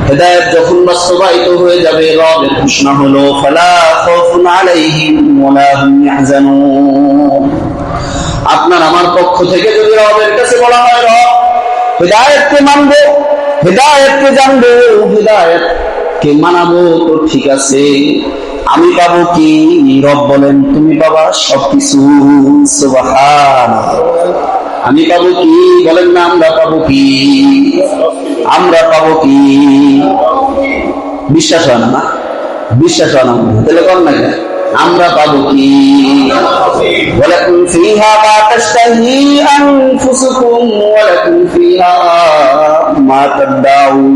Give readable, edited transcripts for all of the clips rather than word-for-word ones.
হেদায়েত যখন বাস্তবায়িত হয়ে যাবে, রবের ঘোষণা হলো ফালা খাউফুন আলাইহিম ওয়ালা হুম ইয়াহজানুন। আপনার আমার পক্ষ থেকে যদি রবের কাছে বলা হয় রব হেদায়েতকে মানবো, হেদায়েতকে জানবো, হেদায়েতকে মানাবো, তো ঠিক আছে, আমি পাবো কি? রব বলেন তুমি পাবা সবকিছু। সুবহানাল্লাহ। আমি পাবো কি? বলেন না আমরা পাবো কি? আমরা পাবো কি? বিশ্বাস হয় না? বিশ্বাস হয় না তাহলে কর না কেন? আমরা পাবো কি? ওয়ালাকুম ফিহা মা তাশতাহি আনফুসুকুম ওয়ালাকুম ফিহা মা তাদউন।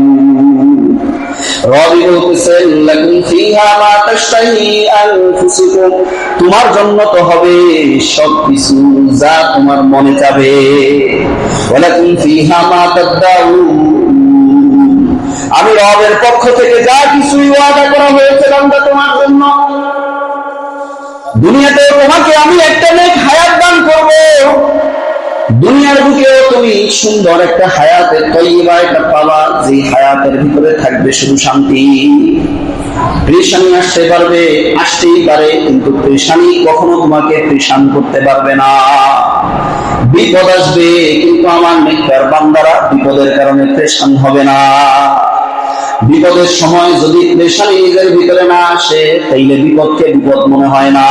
রবি বলতেছেন লাকুম ফিহা মা তাশতাহি আনফুসুকুম, তোমার জন্য তো হবে সবকিছু যা তোমার মনে চাবে। ওয়ালাকুম ফিহা মা তাদউন, আমি রবের পক্ষ থেকে যা কিছুই ওয়াদা করা হয়েছে বান্দা তোমার জন্য, দুনিয়াতে তোমাকে আমি একটা নেক হায়াত দান করব, দুনিয়ার বুকেও তুমি সুন্দর একটা হায়াতের তৈবা একটা পাবা, যে হায়াতের ভিতরে থাকবে শুধু শান্তি। পেরেশানি আসতে পারবে, আসতেই পারে, কিন্তু পেরেশানি কখনো তোমাকে পেরেশান করতে পারবে না। বিপদ আসবে, কিন্তু আমার নেককার বান্দারা বিপদের কারণে পেরেশান হবে না। বিপদের সময় যদি পেরেশানি নিজের ভিতরে না আসে, তাইলে বিপদকে বিপদ মনে হয় না।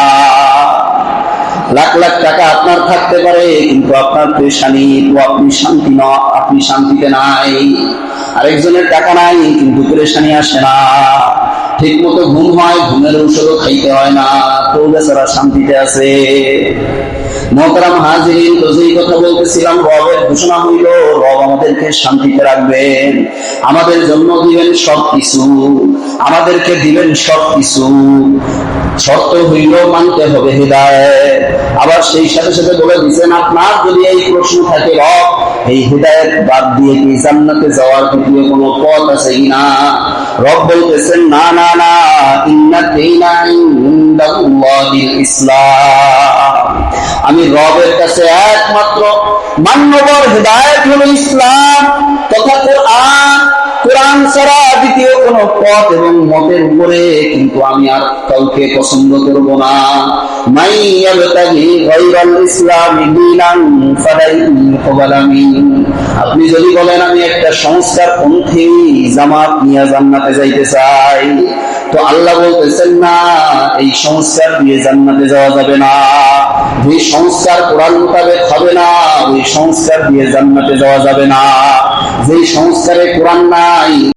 লাখ লাখ টাকা আপনার থাকতে পারে, কিন্তু আপনার পেরেশানি তো আপনি শান্তি না, আপনি শান্তিতে নাই। আরেকজনের টাকা নাই, কিন্তু পেরেশানি আসে না। ঠিক মতো ঘুম হয়, ঘুমের ঔষধও খাইতে হয় না, তো বেচারা শান্তিতে আছে। মোহতারাম হাজিরিন, তো যেই কথা বলতেছিলাম, রবের ঘোষণা হইল রব আমাদেরকে শান্তিতে রাখবেন, আমাদের জন্য দিবেন সবকিছু, আমাদেরকে দিবেন সবকিছু। শর্ত হইল মানতে হবে হেদায়েত। আবার সেই সাথে সাথে বলে দিচ্ছেন, আপনার যদি এই প্রশ্ন থাকে রব এই হেদায়েত বাদ দিয়ে কি জান্নাতে যাওয়ার দ্বিতীয় কোনো পথ আছে কিনা, রব বলতেছেন না না না, ইন্না দীনা ইনদাল্লাহিল ইসলাম, আমি রবের কাছে একমাত্র মান্যবর হেদায়েত হলো ইসলাম তথা কোরআন। কোরআন ছাড়া দ্বিতীয় কোন পথ এবং মতের উপরে কিন্তু আমি আর কাউকে পছন্দ করব না। মাই ইয়াবতাগি গায়রাল ইসলামি দীনান ফালাই ইউকবালা মিন, আপনি যদি বলেন আমি একটা সংস্কার পন্থী জামাত নিয়ে জান্নাতে যাইতে চাই, তো আল্লাহ বলতেছেন না, এই সংস্কার দিয়ে জান্নাতে যাওয়া যাবে না। যে সংস্কার কোরআন মোতাবেক হবে না, ওই সংস্কার দিয়ে জান্নাতে যাওয়া যাবে না। যে সংস্কারে কোরআন নাই